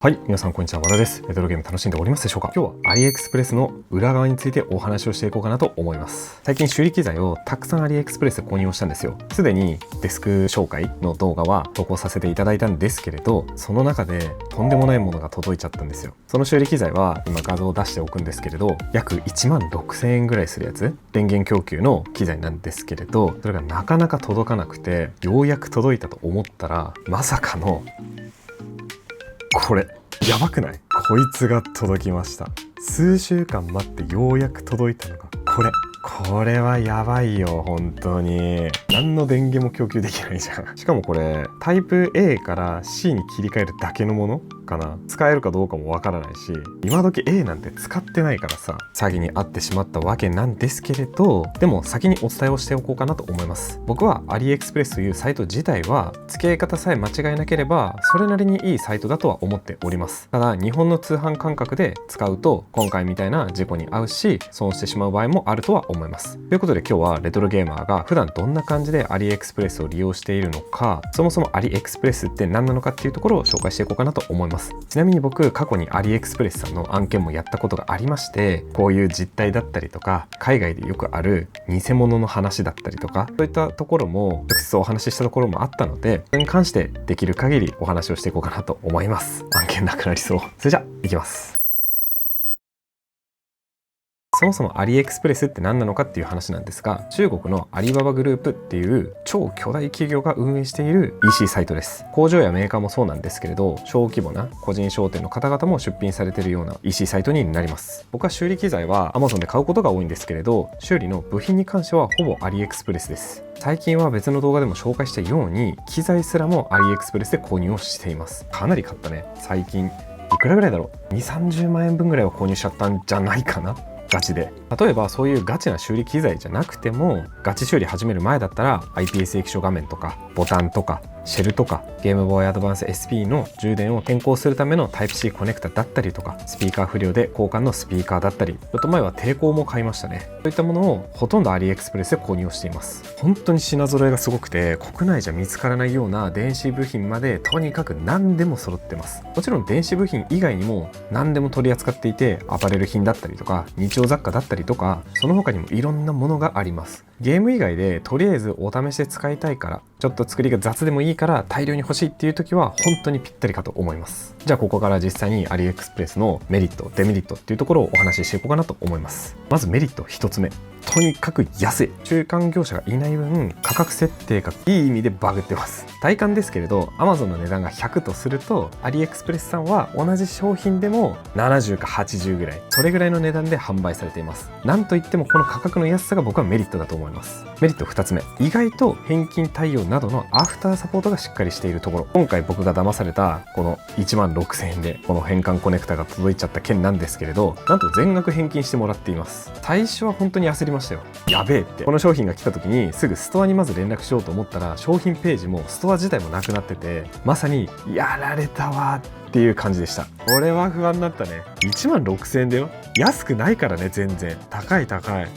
はい、皆さんこんにちは、和田です。レトロゲーム楽しんでおりますでしょうか？今日はアリエクスプレスの裏側についてお話をしていこうかなと思います。最近修理機材をたくさんアリエクスプレスで購入をしたんですよ。すでにデスク紹介の動画は投稿させていただいたんですけれど、その中でとんでもないものが届いちゃったんですよ。その修理機材は今画像を出しておくんですけれど、約1万6000円ぐらいするやつ、電源供給の機材なんですけれど、それがなかなか届かなくて、ようやく届いたと思ったら、まさかのこれやばくない？こいつが届きました。数週間待ってようやく届いたのがこれはやばいよ。本当に何の電源も供給できないじゃん。しかもこれタイプ A から C に切り替えるだけのものかな。使えるかどうかもわからないし、今時 A なんて使ってないからさ、詐欺に遭ってしまったわけなんですけれど、でも先にお伝えをしておこうかなと思います。僕はアリエクスプレスというサイト自体は付き合い方さえ間違えなければそれなりにいいサイトだとは思っております。ただ日本の通販感覚で使うと今回みたいな事故に遭うし、損してしまう場合もあるとは思います。ということで今日はレトロゲーマーが普段どんな感じでアリエクスプレスを利用しているのか、そもそもアリエクスプレスって何なのかっていうところを紹介していこうかなと思います。ちなみに僕過去にアリエクスプレスさんの案件もやったことがありまして、こういう実態だったりとか海外でよくある偽物の話だったりとか、そういったところも直接お話ししたところもあったので、それに関してできる限りお話をしていこうかなと思います。案件なくなりそう。それじゃいきます。そもそもアリエクスプレスって何なのかっていう話なんですが、中国のアリババグループっていう超巨大企業が運営している EC サイトです。工場やメーカーもそうなんですけれど、小規模な個人商店の方々も出品されているような EC サイトになります。僕は修理機材は Amazon で買うことが多いんですけれど、修理の部品に関してはほぼアリエクスプレスです。最近は別の動画でも紹介したように、機材すらもアリエクスプレスで購入をしています。かなり買ったね。最近いくらぐらいだろう、2、30万円分ぐらいは購入しちゃったんじゃないかな。ガチで。例えばそういうガチな修理機材じゃなくても、ガチ修理始める前だったら IPS 液晶画面とかボタンとかシェルとかゲームボーイアドバンス SP の充電を変更するための Type-C コネクタだったりとか、スピーカー不良で交換のスピーカーだったり、ちょっと前は抵抗も買いましたね。そういったものをほとんどアリエクスプレスで購入をしています。本当に品揃えがすごくて、国内じゃ見つからないような電子部品までとにかく何でも揃ってます。もちろん電子部品以外にも何でも取り扱っていて、アパレル品だったりとか日用雑貨だったりとか、その他にもいろんなものがあります。ゲーム以外でとりあえずお試しで使いたいから、ちょっと作りが雑でもいいから大量に欲しいっていう時は本当にぴったりかと思います。じゃあここから実際にアリエクスプレスのメリットデメリットっていうところをお話ししていこうかなと思います。まずメリット1つ目、とにかく安い。中間業者がいない分価格設定がいい意味でバグってます。体感ですけれど Amazon の値段が100とすると、アリエクスプレスさんは同じ商品でも70か80ぐらい、それぐらいの値段で販売されています。なんといってもこの価格の安さが僕はメリットだと思います。メリット2つ目、意外と返金対応などのアフターサポートがしっかりしているところ。今回僕が騙されたこの1万6000円でこの変換コネクタが届いちゃった件なんですけれど、なんと全額返金してもらっています。最初は本当に焦りましたよ。やべえって。この商品が来た時にすぐストアにまず連絡しようと思ったら、商品ページもストア自体もなくなってて、まさにやられたわっていう感じでした。これは不安になったね。1万6000円だよ。安くないからね。全然高い。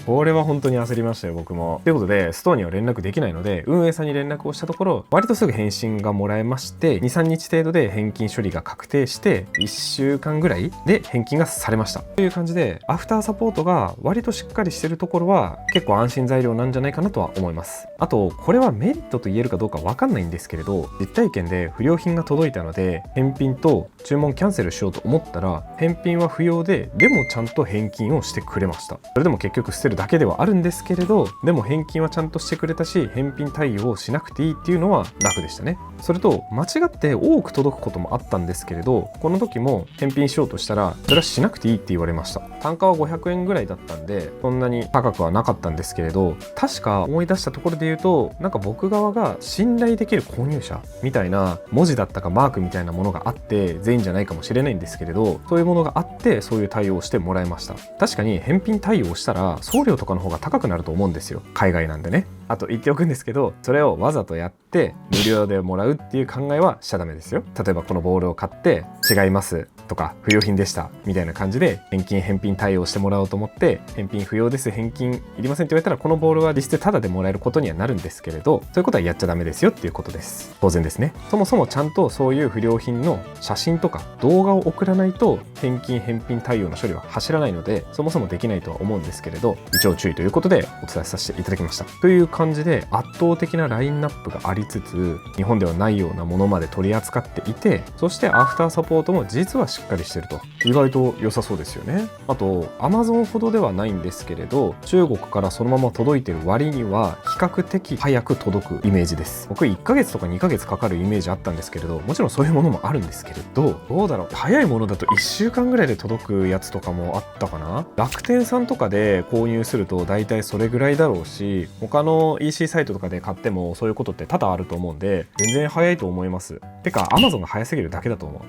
これは本当に焦りましたよ、僕も。ということでストアには連絡できないので、運営さんに連絡をしたところ、割とすぐ返信がもらえまして、 2、3日程度で返金処理が確定して、1週間ぐらいで返金がされましたという感じで、アフターサポートが割としっかりしてるところは結構安心材料なんじゃないかなとは思います。あとこれはメリットと言えるかどうかわかんないんですけれど、実体験で不良品が届いたので返品と注文キャンセルしようと思ったら、返品は不要でもちゃんと返金をしてくれました。それでも結局捨てるだけではあるんですけれど、でも返金はちゃんとしてくれたし、返品対応をしなくていいっていうのは楽でしたね。それと間違って多く届くこともあったんですけれど、この時も返品しようとしたらそれはしなくていいって言われました。単価は500円ぐらいだったんでそんなに高くはなかったんですけれど、確か思い出したところで言うと、なんか僕側が信頼できる購入者みたいな文字だったかマークみたいなものがあって、全員じゃないかもしれないんですけれど、そういうものがあってそういう対応をしてもらいました。確かに返品対応をしたら送料とかの方が高くなると思うんですよ、海外なんでね。あと言っておくんですけど、それをわざとやって無料でもらうっていう考えはしちゃダメですよ。例えばこのボールを買って違います、とか不要品でしたみたいな感じで返品対応してもらおうと思って、返品不要です、返金いりませんって言われたら、このボールは実質タダでもらえることにはなるんですけれど、そういうことはやっちゃダメですよっていうことです。当然ですね。そもそもちゃんとそういう不良品の写真とか動画を送らないと返品対応の処理は走らないので、そもそもできないとは思うんですけれど、一応注意ということでお伝えさせていただきました。という感じで、圧倒的なラインナップがありつつ、日本ではないようなものまで取り扱っていて、そしてアフターサポートも実はしっかりしてると、意外と良さそうですよね。あと Amazon ほどではないんですけれど、中国からそのまま届いてる割には比較的早く届くイメージです。僕1ヶ月とか2ヶ月かかるイメージあったんですけれど、もちろんそういうものもあるんですけれど、どうだろう、早いものだと1週間ぐらいで届くやつとかもあったかな。楽天さんとかで購入すると大体それぐらいだろうし、他の EC サイトとかで買ってもそういうことって多々あると思うんで、全然早いと思います。てか Amazon が早すぎるだけだと思う。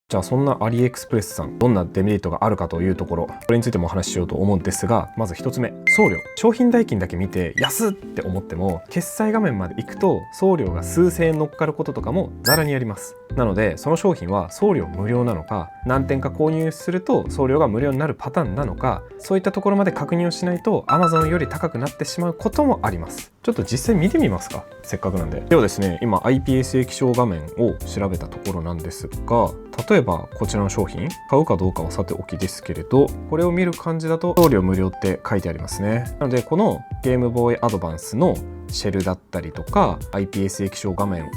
じゃあそんなアリエクスプレスさん、どんなデメリットがあるかというところ、これについてもお話ししようと思うんですが、まず1つ目、送料。商品代金だけ見て安っって思っても、決済画面まで行くと送料が数千円乗っかることとかもザラにあります。なのでその商品は送料無料なのか、何点か購入すると送料が無料になるパターンなのか、そういったところまで確認をしないと Amazon より高くなってしまうこともあります。ちょっと実際見てみますか、せっかくなんで。ではですね、今 IPS 液晶画面を調べたところなんですが、例えばこちらの商品買うかどうかはさておきですけれど、これを見る感じだと送料無料って書いてありますね。なのでこのゲームボーイアドバンスのシェルだったりとか IPS 液晶画面を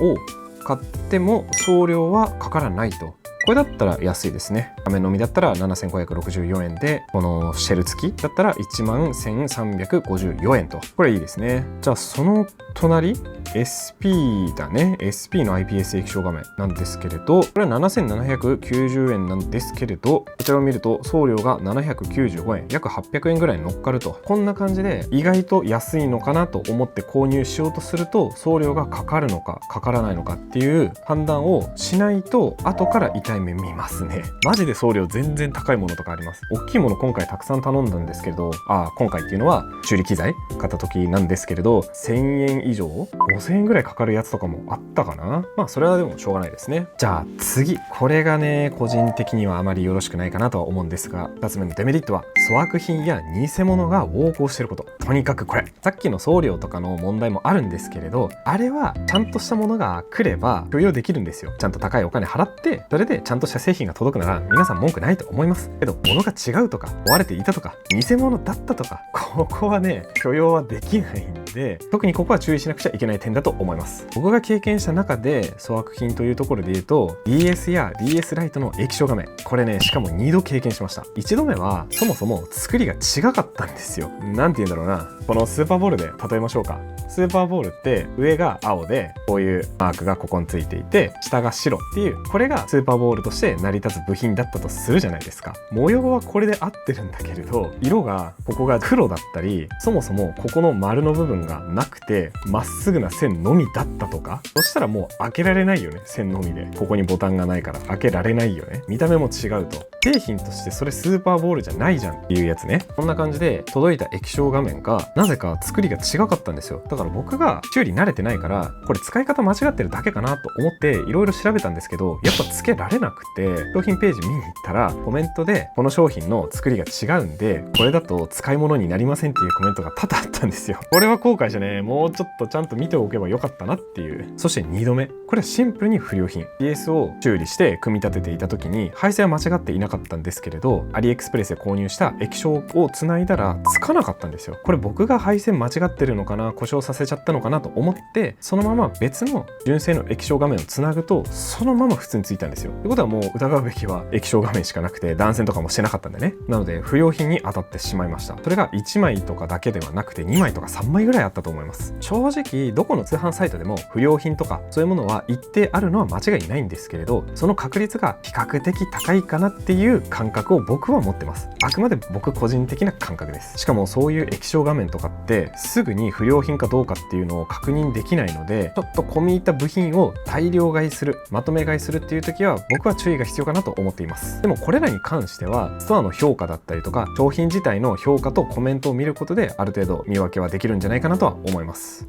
買っても送料はかからないと。これだったら安いですね。画面のみだったら7564円で、このシェル付きだったら11354円と。これいいですね。じゃあその隣 SP だね。 SP の IPS 液晶画面なんですけれど、これは7790円なんですけれど、こちらを見ると送料が795円、約800円ぐらい乗っかると。こんな感じで意外と安いのかなと思って購入しようとすると、送料がかかるのかかからないのかっていう判断をしないと後から痛い目見ますね。マジで送料全然高いものとかあります。大きいもの今回たくさん頼んだんですけれど、今回っていうのは修理機材買った時なんですけれど、1000円以上5000円ぐらいかかるやつとかもあったかな。まあそれはでもしょうがないですね。じゃあ次、これがね個人的にはあまりよろしくないかなとは思うんですが、2つ目のデメリットは粗悪品や偽物が横行していること。とにかくこれ、さっきの送料とかの問題もあるんですけれど、あれはちゃんとしたものが来れば許容できるんですよ。ちゃんと高いお金払って、それでちゃんとした製品が届くなら皆さん文句ないと思いますけど、物が違うとか壊れていたとか偽物だったとか、ここはね許容はできないんで、特にここは注意しなくちゃいけない点だと思います。僕が経験した中で粗悪品というところで言うと DS や DS ライトの液晶画面、これねしかも2度経験しました。1度目はそもそも作りが違かったんですよ。なんて言うんだろうな、このスーパーボールで例えましょうか。スーパーボールって上が青でこういうマークがここについていて、下が白っていう、これがスーパーボールとして成り立つ部品だったとするじゃないですか。模様はこれで合ってるんだけれど、色がここが黒だったり、そもそもここの丸の部分がなくてまっすぐな線のみだったとか、そしたらもう開けられないよね。線のみでここにボタンがないから開けられないよね。見た目も違うと、製品としてそれスーパーボールじゃないじゃんっていうやつね。こんな感じで届いた液晶画面がなぜか作りが違かったんですよ。だから僕が修理慣れてないから、これ使い方間違ってるだけかなと思っていろいろ調べたんですけど、やっぱつけられなくて、商品ページ見に行ったらコメントでこの商品の作りが違うんでこれだと使い物になりませんっていうコメントが多々あったんですよ。これは後悔してね、もうちょっとちゃんと見ておけばよかったなっていう。そして2度目、これはシンプルに不良品。 PS を修理して組み立てていた時に配線は間違っていなかったんですけれど、アリエクスプレスで購入した液晶をつないだらつかなかったんですよ。これ僕が配線間違ってるのかな、故障させちゃったのかなと思って、そのまま別の純正の液晶画面をつなぐとそのまま普通についたんですよ。ってことはもう疑うべきは液晶画面しかなくて、断線とかもしてなかったんでね。なので不良品に当たってしまいました。それが1枚とかだけではなくて2枚とか3枚ぐらいあったと思います。正直どこの通販サイトでも不良品とかそういうものは一定あるのは間違いないんですけれど、その確率が比較的高いかなっていう感覚を僕は持ってます。あくまで僕個人的な感覚です。しかもそういう液晶画面とかってすぐに不良品かどうかっていうのを確認できないので、ちょっと込み入った部品を大量買いする、まとめ買いするっていう時は僕は注意が必要かなと思っています。でもこれらに関してはストアの評価だったりとか商品自体の評価とコメントを見ることである程度見分けはできるんじゃないかなとは思います。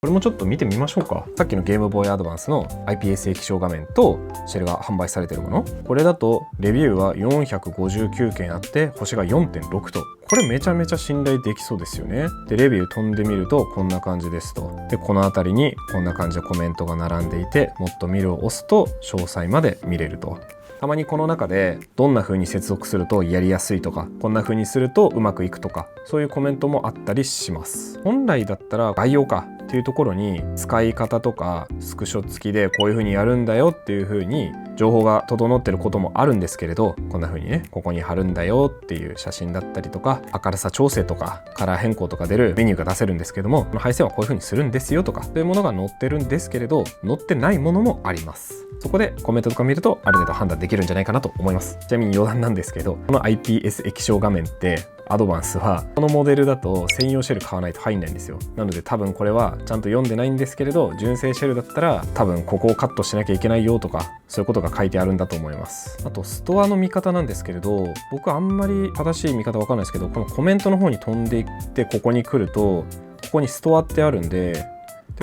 これもちょっと見てみましょうか。さっきのゲームボーイアドバンスの IPS 液晶画面とシェルが販売されているもの、これだとレビューは459件あって星が 4.6 と、これめちゃめちゃ信頼できそうですよね。でレビュー飛んでみるとこんな感じですと。でこの辺りにこんな感じでコメントが並んでいて、もっと見るを押すと詳細まで見れると。たまにこの中でどんな風に接続するとやりやすいとか、こんな風にするとうまくいくとか、そういうコメントもあったりします。本来だったら概要かっていうところに使い方とかスクショ付きでこういう風にやるんだよっていう風に情報が整ってることもあるんですけれど、こんな風にね、ここに貼るんだよっていう写真だったりとか、明るさ調整とかカラー変更とか出るメニューが出せるんですけども、この配線はこういう風にするんですよとか、そういうものが載ってるんですけれど、載ってないものもあります。そこでコメントとか見るとある程度判断できるんじゃないかなと思います。ちなみに余談なんですけど、この IPS 液晶画面ってアドバンスはこのモデルだと専用シェル買わないと入んないんですよ。なので多分これはちゃんと読んでないんですけれど、純正シェルだったら多分ここをカットしなきゃいけないよとか、そういうことが書いてあるんだと思います。あとストアの見方なんですけれど、僕あんまり正しい見方わかんないですけど、このコメントの方に飛んでいってここに来ると、ここにストアってあるんで、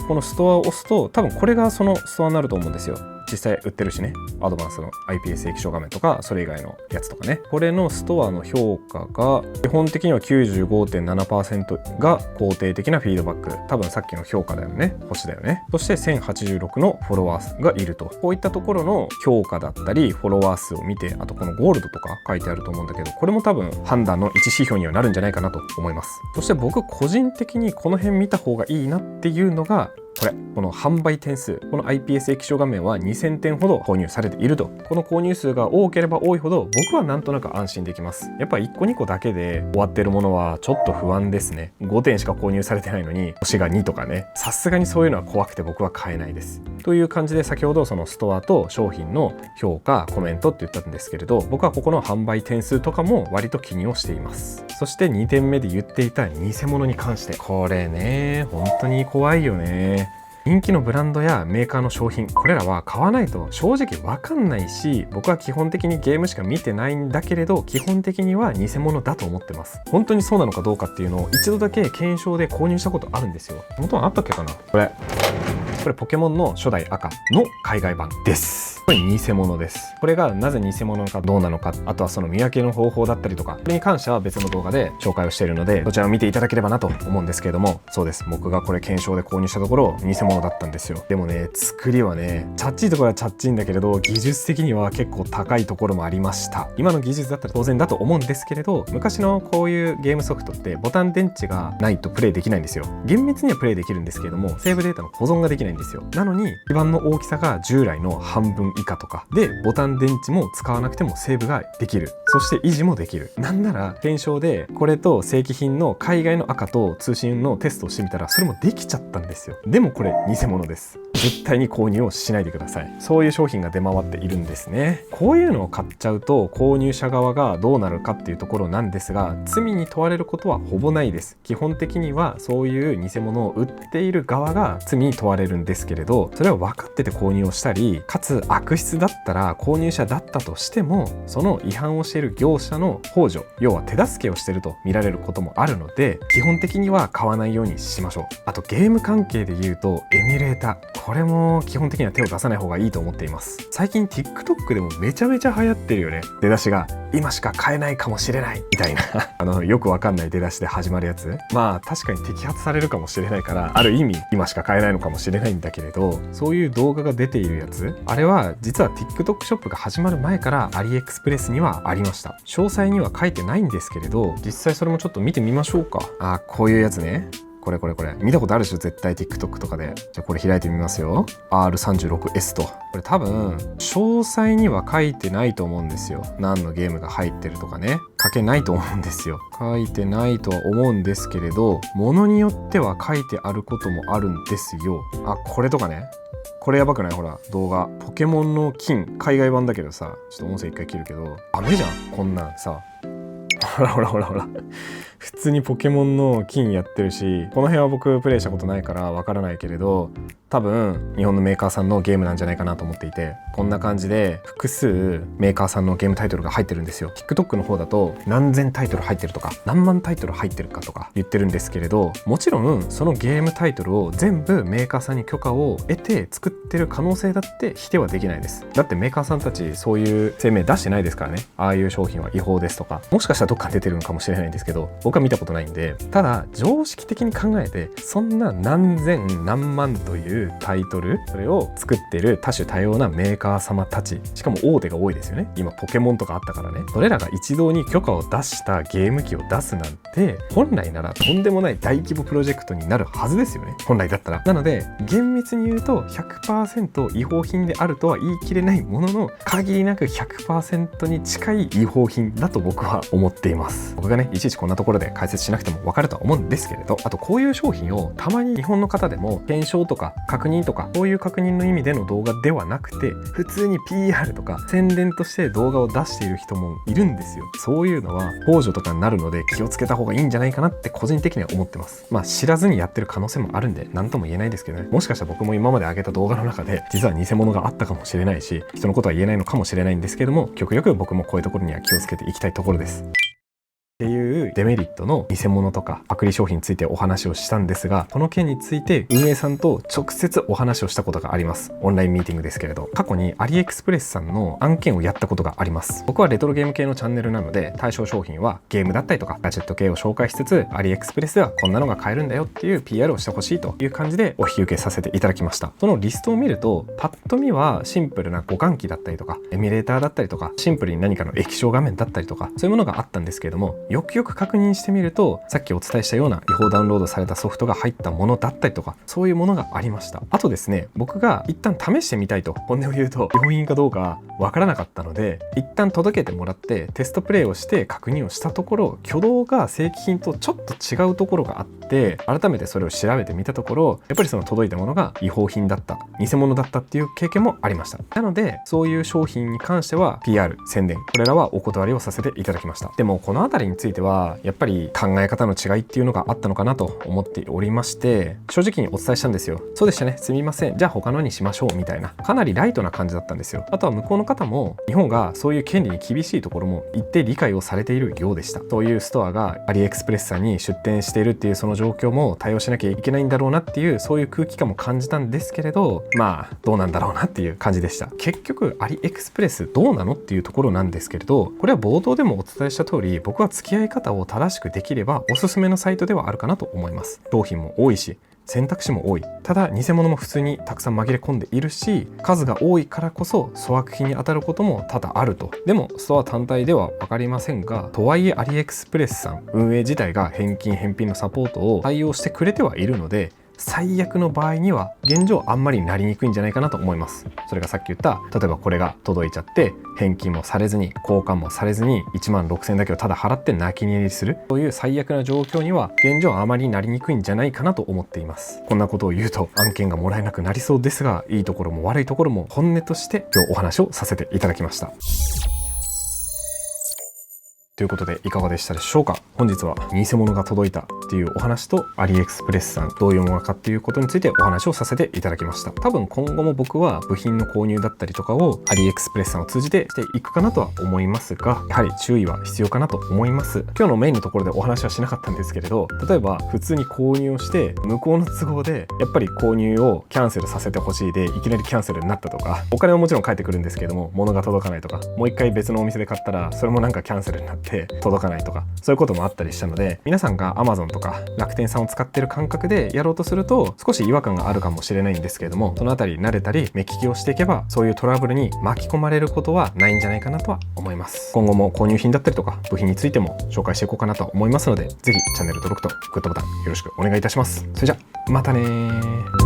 このストアを押すと多分これがそのストアになると思うんですよ。実際売ってるしね、アドバンスの IPS 液晶画面とかそれ以外のやつとかね。これのストアの評価が基本的には 95.7% が肯定的なフィードバック、多分さっきの評価だよね、星だよね。そして1086のフォロワー数がいると。こういったところの評価だったりフォロワー数を見て、あとこのゴールドとか書いてあると思うんだけど、これも多分判断の一指標にはなるんじゃないかなと思います。そして僕個人的にこの辺見た方がいいなっていうのがこの販売点数、この IPS 液晶画面は2000点ほど購入されていると。この購入数が多ければ多いほど僕はなんとなく安心できます。やっぱ1個2個だけで終わってるものはちょっと不安ですね。5点しか購入されてないのに星が2とかね、さすがにそういうのは怖くて僕は買えないです。という感じで、先ほどそのストアと商品の評価、コメントって言ったんですけれど、僕はここの販売点数とかも割と気にをしています。そして2点目で言っていた偽物に関して、これね、本当に怖いよね。人気のブランドやメーカーの商品、これらは買わないと正直わかんないし、僕は基本的にゲームしか見てないんだけれど、基本的には偽物だと思ってます。本当にそうなのかどうかっていうのを一度だけ検証で購入したことあるんですよ。元はあったっけかな。これポケモンの初代赤の海外版です。これ偽物です。これがなぜ偽物かどうなのか、あとはその見分けの方法だったりとか、これに関しては別の動画で紹介をしているので、そちらを見ていただければなと思うんですけれども、そうです、僕がこれ検証で購入したところ偽物だったんですよ。でもね、作りはね、チャッチいところはチャッチいんだけれど、技術的には結構高いところもありました。今の技術だったら当然だと思うんですけれど、昔のこういうゲームソフトってボタン電池がないとプレイできないんですよ。厳密にはプレイできるんですけれども、セーブデータの保存ができないんですよ。なのに基板の大きさが従来の半分以下とかで、ボタン電池も使わなくてもセーブができる。そして維持もできる。なんなら検証でこれと正規品の海外の赤と通信のテストをしてみたら、それもできちゃったんですよ。でもこれ偽物です。絶対に購入をしないでください。そういう商品が出回っているんですね。こういうのを買っちゃうと購入者側がどうなるかっていうところなんですが、罪に問われることはほぼないです。基本的にはそういう偽物を売っている側が罪に問われるんですけれど、それは分かってて購入をしたり、かつ悪質だったら購入者だったとしても、その違反をしている業者の幇助、要は手助けをしていると見られることもあるので、基本的には買わないようにしましょう。あとゲーム関係で言うとエミュレーター、これも基本的には手を出さない方がいいと思っています。最近 TikTok でもめちゃめちゃ流行ってるよね。出だしが今しか買えないかもしれないみたいなよくわかんない出だしで始まるやつ。まあ確かに摘発されるかもしれないから、ある意味今しか買えないのかもしれないんだけれど、そういう動画が出ているやつ、あれは実は TikTok ショップが始まる前からアリエクスプレスにはありました。詳細には書いてないんですけれど、実際それもちょっと見てみましょうか。こういうやつね。これ見たことあるでしょ絶対 TikTok とかで。じゃあこれ開いてみますよ。 R36S と。これ多分詳細には書いてないと思うんですよ。何のゲームが入ってるとかね、書けないと思うんですよ。書いてないとは思うんですけれど、ものによっては書いてあることもあるんですよ。これとかね、これやばくない？ほら動画、ポケモンの金海外版だけどさ、ちょっと音声一回切るけどダメじゃんこんなんさ。ほら普通にポケモンの金やってるし、この辺は僕プレイしたことないからわからないけれど、多分日本のメーカーさんのゲームなんじゃないかなと思っていて、こんな感じで複数メーカーさんのゲームタイトルが入ってるんですよ。 TikTok の方だと何千タイトル入ってるとか何万タイトル入ってるかとか言ってるんですけれど、もちろんそのゲームタイトルを全部メーカーさんに許可を得て作ってる可能性だって否定はできないです。だってメーカーさんたちそういう声明出してないですからね。ああいう商品は違法ですとか、もしかしたらどっかに出てるのかもしれないんですけど、僕は見たことないんで。ただ常識的に考えて、そんな何千何万というタイトル、それを作ってる多種多様なメーカー様たち、しかも大手が多いですよね。今ポケモンとかあったからね。それらが一堂に許可を出したゲーム機を出すなんて、本来ならとんでもない大規模プロジェクトになるはずですよね、本来だったら。なので厳密に言うと 100% 違法品であるとは言い切れないものの、限りなく 100% に近い違法品だと僕は思っています。僕がねいちいちこんなところで解説しなくても分かるとは思うんですけれど、あとこういう商品をたまに日本の方でも検証とか確認とか、そういう確認の意味での動画ではなくて、普通に PR とか宣伝として動画を出している人もいるんですよ。そういうのは幇助とかになるので気をつけた方がいいんじゃないかなって個人的には思ってます。まあ知らずにやってる可能性もあるんで何とも言えないですけどね。もしかしたら僕も今まで上げた動画の中で実は偽物があったかもしれないし、人のことは言えないのかもしれないんですけども、極力僕もこういうところには気をつけていきたいところです。っていうデメリットの偽物とかパクリ商品についてお話をしたんですが、この件について運営さんと直接お話をしたことがあります。オンラインミーティングですけれど、過去にアリエクスプレスさんの案件をやったことがあります。僕はレトロゲーム系のチャンネルなので、対象商品はゲームだったりとかガジェット系を紹介しつつ、アリエクスプレスではこんなのが買えるんだよっていう PR をしてほしいという感じでお引き受けさせていただきました。そのリストを見ると、パッと見はシンプルな互換機だったりとかエミュレーターだったりとか、シンプルに何かの液晶画面だったりとか、そういうものがあったんですけれども、よくよく確認してみると、さっきお伝えしたような違法ダウンロードされたソフトが入ったものだったりとか、そういうものがありました。あとですね、僕が一旦試してみたいと、本音を言うと違法品かどうかわからなかったので、一旦届けてもらってテストプレイをして確認をしたところ、挙動が正規品とちょっと違うところがあって、改めてそれを調べてみたところ、やっぱりその届いたものが違法品だった、偽物だったっていう経験もありました。なのでそういう商品に関しては PR 宣伝、これらはお断りをさせていただきました。でもこのあたりについてはやっぱり考え方の違いっていうのがあったのかなと思っておりまして、正直にお伝えしたんですよ。そうでしたね、すみません、じゃあ他のにしましょうみたいな、かなりライトな感じだったんですよ。あとは向こうの方も日本がそういう権利に厳しいところも一定理解をされているようでした。そういうストアがアリエクスプレスさんに出店しているっていうその状況も対応しなきゃいけないんだろうなっていう、そういう空気感も感じたんですけれど、まあどうなんだろうなっていう感じでした。結局アリエクスプレスどうなのっていうところなんですけれど、これは冒頭でもお伝えした通り、僕は付き合い方を正しくできればおすすめのサイトではあるかなと思います。商品も多いし選択肢も多い。ただ偽物も普通にたくさん紛れ込んでいるし、数が多いからこそ粗悪品に当たることも多々あると。でもストア単体では分かりませんが、とはいえアリエクスプレスさん運営自体が返品のサポートを対応してくれてはいるので、最悪の場合には現状あんまりなりにくいんじゃないかなと思います。それがさっき言った例えばこれが届いちゃって返金もされずに交換もされずに1万6000円だけをただ払って泣き寝入りする、そういう最悪な状況には現状あまりなりにくいんじゃないかなと思っています。こんなことを言うと案件がもらえなくなりそうですが、いいところも悪いところも本音として今日お話をさせていただきました。ということでいかがでしたでしょうか。本日は偽物が届いたっていうお話と、アリエクスプレスさんどういうものかっていうことについてお話をさせていただきました。多分今後も僕は部品の購入だったりとかをアリエクスプレスさんを通じてしていくかなとは思いますが、やはり注意は必要かなと思います。今日のメインのところでお話はしなかったんですけれど、例えば普通に購入をして向こうの都合でやっぱり購入をキャンセルさせてほしいでいきなりキャンセルになったとか、お金はもちろん返ってくるんですけれども物が届かないとか、もう一回別のお店で買ったらそれもなんかキャンセルになって届かないとか、そういうこともあったりしたので、皆さんが Amazon とか楽天さんを使ってる感覚でやろうとすると少し違和感があるかもしれないんですけれども、そのあたり慣れたり目利きをしていけばそういうトラブルに巻き込まれることはないんじゃないかなとは思います。今後も購入品だったりとか部品についても紹介していこうかなと思いますので、ぜひチャンネル登録とグッドボタンよろしくお願いいたします。それじゃまたねー。